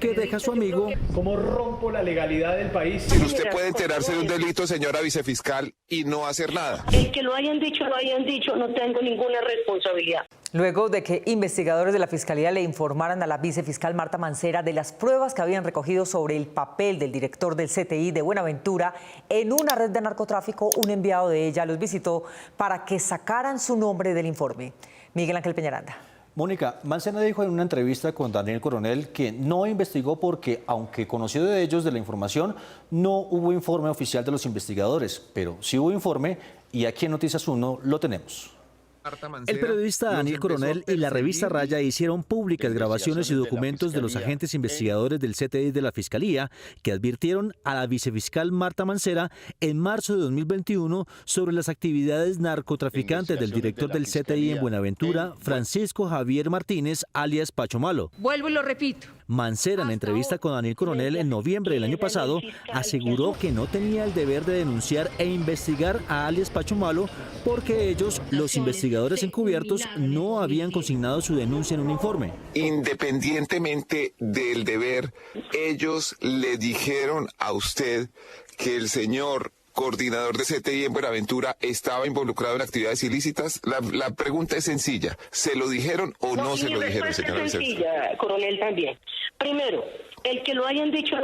que deja a su amigo. ¿Cómo rompo la legalidad del país? Si usted puede enterarse de un delito, señora vicefiscal, y no hacer nada. El que lo hayan dicho, no tengo ninguna responsabilidad. Luego de que investigadores de la Fiscalía le informaran a la vicefiscal Marta Mancera de las pruebas que habían recogido sobre el papel del director del CTI de Buenaventura en una red de narcotráfico, un enviado de ella los visitó para que sacaran su nombre del informe. Miguel Ángel Peñaranda. Mónica, Mancera dijo en una entrevista con Daniel Coronel que no investigó porque, aunque conoció de ellos de la información, no hubo informe oficial de los investigadores, pero sí hubo informe y aquí en Noticias 1 lo tenemos. El periodista Daniel Coronel y la revista Raya hicieron públicas grabaciones y documentos de los agentes investigadores del CTI de la Fiscalía que advirtieron a la vicefiscal Marta Mancera en marzo de 2021 sobre las actividades narcotraficantes del director del CTI en Buenaventura, Francisco Javier Martínez, alias Pacho Malo. Vuelvo y lo repito. Mancera, en entrevista con Daniel Coronel en noviembre del año pasado, aseguró que no tenía el deber de denunciar e investigar a alias Pacho Malo porque ellos, los investigadores encubiertos, no habían consignado su denuncia en un informe. Independientemente del deber, ellos le dijeron a usted que el señor coordinador de CTI en Buenaventura estaba involucrado en actividades ilícitas. La pregunta es sencilla. ¿Se lo dijeron o no se lo dijeron, señora vicefiscal? Sencilla, coronel, también. Primero, el que lo hayan dicho,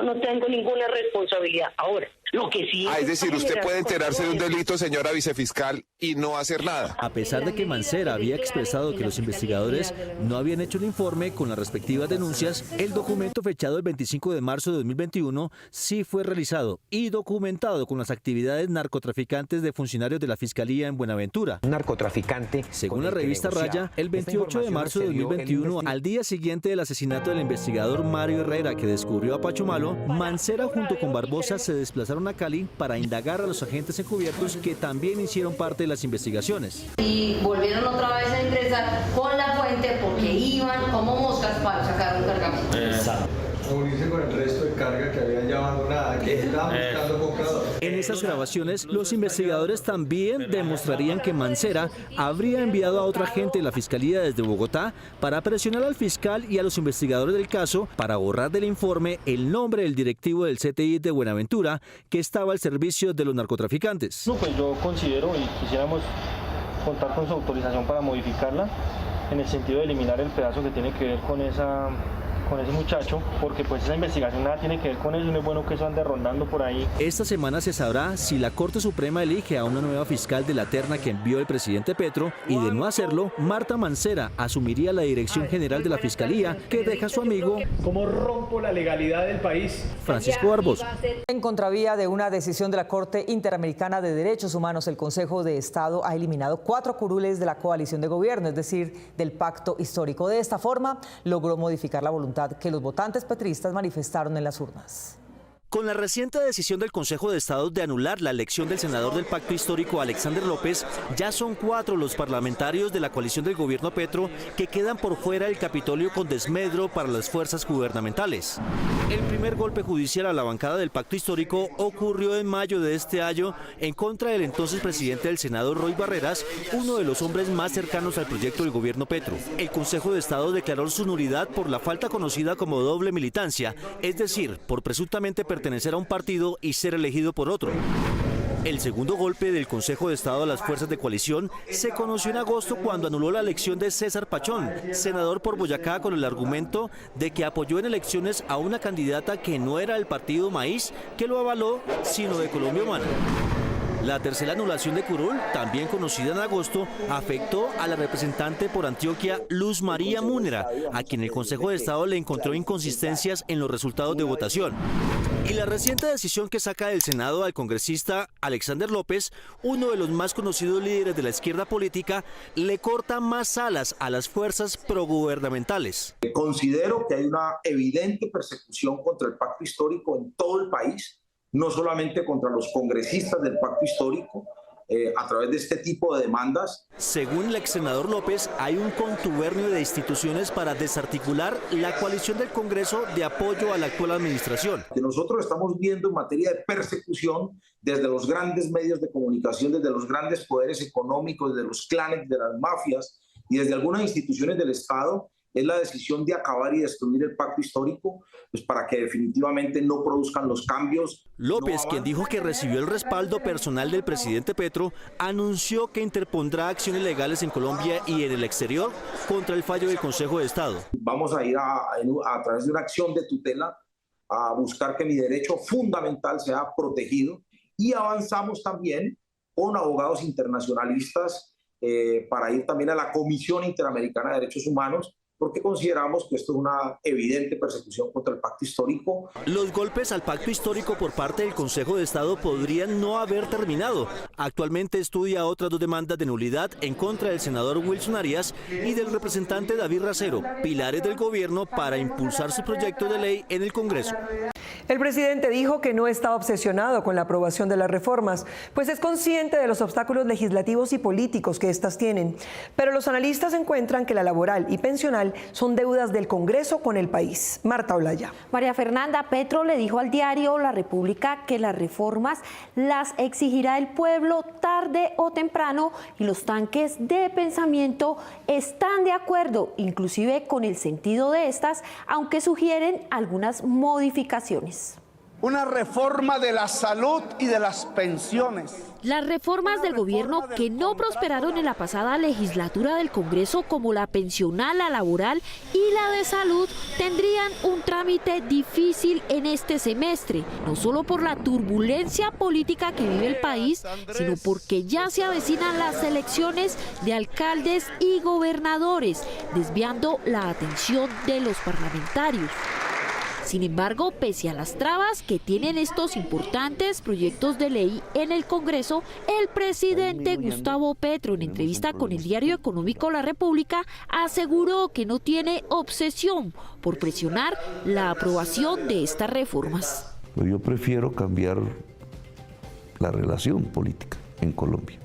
no tengo ninguna responsabilidad. Ahora, lo que sí es decir, usted puede enterarse de un delito, señora vicefiscal, y no hacer nada. A pesar de que Mancera había expresado que los investigadores no habían hecho el informe con las respectivas denuncias, el documento fechado el 25 de marzo de 2021 sí fue realizado y documentado con las actividades narcotraficantes de funcionarios de la Fiscalía en Buenaventura. Un narcotraficante. Según la revista Raya, el 28 de marzo de 2021, al día siguiente del asesinato del investigador Mario Herrera, que descubrió a Pacho Malo, Mancera junto con Barbosa se desplazaron a Cali para indagar a los agentes encubiertos que también hicieron parte de las investigaciones. Y volvieron otra vez a ingresar con la fuente porque iban como moscas para sacar un cargamento. Exacto. Unirse con el resto de carga que habían ya abandonada, que estaban buscando compradores. En esas grabaciones, los investigadores también demostrarían que Mancera habría enviado a otra agente de la Fiscalía desde Bogotá para presionar al fiscal y a los investigadores del caso para borrar del informe el nombre del directivo del CTI de Buenaventura que estaba al servicio de los narcotraficantes. No, pues yo considero y quisiéramos contar con su autorización para modificarla en el sentido de eliminar el pedazo que tiene que ver con ese muchacho, porque pues esa investigación nada tiene que ver con eso, no es bueno que eso ande rondando por ahí. Esta semana se sabrá si la Corte Suprema elige a una nueva fiscal de la terna que envió el presidente Petro y de no hacerlo, Marta Mancera asumiría la dirección general de la Fiscalía que deja a su amigo. ¿Cómo rompo la legalidad del país? Francisco Barbosa. En contravía de una decisión de la Corte Interamericana de Derechos Humanos, el Consejo de Estado ha eliminado 4 curules de la coalición de gobierno, es decir, del pacto histórico. De esta forma, logró modificar la voluntad que los votantes petristas manifestaron en las urnas. Con la reciente decisión del Consejo de Estado de anular la elección del senador del Pacto Histórico, Alexander López, ya son 4 los parlamentarios de la coalición del gobierno Petro que quedan por fuera del Capitolio con desmedro para las fuerzas gubernamentales. El primer golpe judicial a la bancada del Pacto Histórico ocurrió en mayo de este año en contra del entonces presidente del Senado, Roy Barreras, uno de los hombres más cercanos al proyecto del gobierno Petro. El Consejo de Estado declaró su nulidad por la falta conocida como doble militancia, es decir, por presuntamente pertenecer a un partido y ser elegido por otro. El segundo golpe del Consejo de Estado a las fuerzas de coalición se conoció en agosto cuando anuló la elección de César Pachón, senador por Boyacá, con el argumento de que apoyó en elecciones a una candidata que no era del partido Maíz, que lo avaló, sino de Colombia Humana. La tercera anulación de curul, también conocida en agosto, afectó a la representante por Antioquia, Luz María Múnera, a quien el Consejo de Estado le encontró inconsistencias en los resultados de votación. Y la reciente decisión que saca del Senado al congresista Alexander López, uno de los más conocidos líderes de la izquierda política, le corta más alas a las fuerzas progubernamentales. Considero que hay una evidente persecución contra el pacto histórico en todo el país, no solamente contra los congresistas del pacto histórico, a través de este tipo de demandas. Según el ex senador López, hay un contubernio de instituciones para desarticular la coalición del Congreso de apoyo a la actual administración. Que nosotros estamos viendo en materia de persecución desde los grandes medios de comunicación, desde los grandes poderes económicos, desde los clanes, de las mafias y desde algunas instituciones del Estado, es la decisión de acabar y destruir el pacto histórico, pues para que definitivamente no produzcan los cambios. López, quien dijo que recibió el respaldo personal del presidente Petro, anunció que interpondrá acciones legales en Colombia y en el exterior contra el fallo del Consejo de Estado. Vamos a ir a través de una acción de tutela a buscar que mi derecho fundamental sea protegido, y avanzamos también con abogados internacionalistas para ir también a la Comisión Interamericana de Derechos Humanos, porque consideramos que esto es una evidente persecución contra el pacto histórico. Los golpes al pacto histórico por parte del Consejo de Estado podrían no haber terminado. Actualmente estudia otras 2 demandas de nulidad en contra del senador Wilson Arias y del representante David Racero, pilares del gobierno para impulsar su proyecto de ley en el Congreso. El presidente dijo que no está obsesionado con la aprobación de las reformas, pues es consciente de los obstáculos legislativos y políticos que éstas tienen. Pero los analistas encuentran que la laboral y pensional son deudas del Congreso con el país. Marta Olaya. María Fernanda, Petro le dijo al diario La República que las reformas las exigirá el pueblo tarde o temprano, y los tanques de pensamiento están de acuerdo, inclusive con el sentido de estas, aunque sugieren algunas modificaciones. Una reforma de la salud y de las pensiones. Las reformas del gobierno que no prosperaron en la pasada legislatura del Congreso, como la pensional, la laboral y la de salud, tendrían un trámite difícil en este semestre, no solo por la turbulencia política que vive el país, sino porque ya se avecinan las elecciones de alcaldes y gobernadores, desviando la atención de los parlamentarios. Sin embargo, pese a las trabas que tienen estos importantes proyectos de ley en el Congreso, el presidente Gustavo Petro, en entrevista con el diario económico La República, aseguró que no tiene obsesión por presionar la aprobación de estas reformas. Yo prefiero cambiar la relación política en Colombia.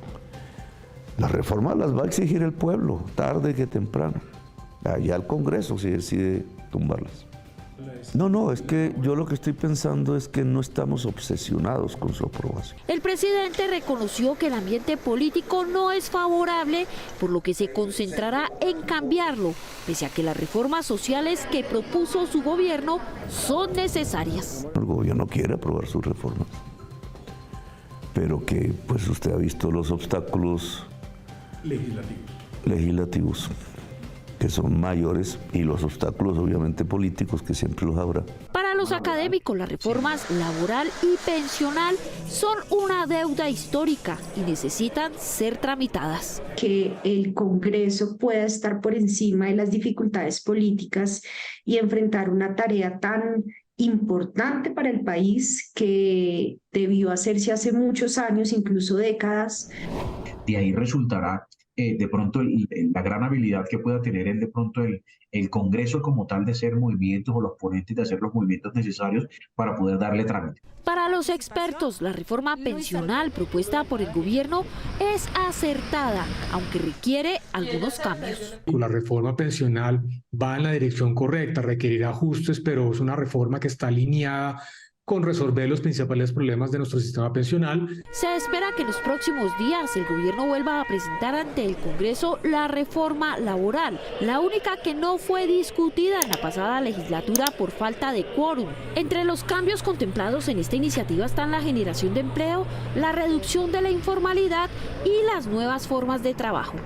Las reformas las va a exigir el pueblo, tarde que temprano. Allá el Congreso si decide tumbarlas. No, es que yo lo que estoy pensando es que no estamos obsesionados con su aprobación. El presidente reconoció que el ambiente político no es favorable, por lo que se concentrará en cambiarlo, pese a que las reformas sociales que propuso su gobierno son necesarias. El gobierno quiere aprobar sus reformas, pero que pues usted ha visto los obstáculos legislativos que son mayores, y los obstáculos obviamente políticos, que siempre los habrá. Para los académicos, las reformas laboral y pensional son una deuda histórica y necesitan ser tramitadas. Que el Congreso pueda estar por encima de las dificultades políticas y enfrentar una tarea tan importante para el país que debió hacerse hace muchos años, incluso décadas. De ahí resultará de pronto la gran habilidad que pueda tener de pronto el Congreso como tal de hacer movimientos, o los ponentes de hacer los movimientos necesarios para poder darle trámite. Para los expertos, la reforma pensional propuesta por el gobierno es acertada, aunque requiere algunos cambios. La reforma pensional va en la dirección correcta, requerirá ajustes, pero es una reforma que está alineada con resolver los principales problemas de nuestro sistema pensional. Se espera que en los próximos días el gobierno vuelva a presentar ante el Congreso la reforma laboral, la única que no fue discutida en la pasada legislatura por falta de quórum. Entre los cambios contemplados en esta iniciativa están la generación de empleo, la reducción de la informalidad y las nuevas formas de trabajo.